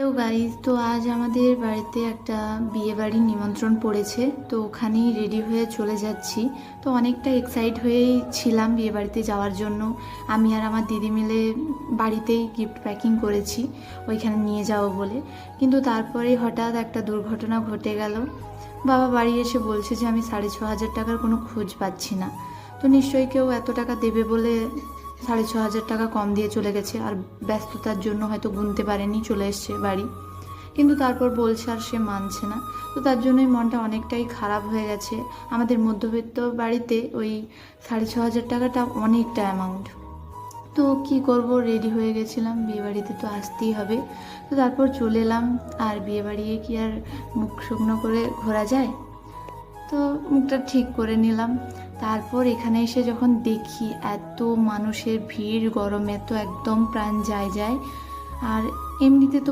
তো গাইজ, তো আজ আমাদের বাড়িতে একটা বিয়ে বাড়ির নিমন্ত্রণ পড়েছে, তো ওখানেই রেডি হয়ে চলে যাচ্ছি। তো অনেকটা এক্সাইট হয়েই ছিলাম বিয়ে বাড়িতে যাওয়ার জন্য। আমি আর আমার দিদি মিলে বাড়িতেই গিফট প্যাকিং করেছি ওইখানে নিয়ে যাব বলে। কিন্তু তারপরে হঠাৎ একটা দুর্ঘটনা ঘটে গেল। বাবা বাড়ি এসে বলছে যে আমি 6,500 টাকার কোনো খোঁজ পাচ্ছি না। তো নিশ্চয়ই কেউ এত টাকা দেবে বলে 6,500 টাকা কম দিয়ে চলে গেছে, আর ব্যস্ততার জন্য হয়তো গুনতে পারেনি, চলে এসছে বাড়ি। কিন্তু তারপর বলছে আর সে মানছে না। তো তার জন্যই মনটা অনেকটাই খারাপ হয়ে গেছে। আমাদের মধ্যবিত্ত বাড়িতে ওই 6,500 টাকাটা অনেকটা অ্যামাউন্ট। তো কি করব, রেডি হয়ে গেছিলাম, বিয়েবাড়িতে তো আসতেই হবে। তো তারপর চলে এলাম। আর বিয়েবাড়ি কি আর মুখ শুকনো করে ঘোরা যায়? তো মুখটা ঠিক করে নিলাম। তারপর এখানে এসে যখন দেখি এত মানুষের ভিড়, গরমে তো একদম প্রাণ যায়। আর এমনিতে তো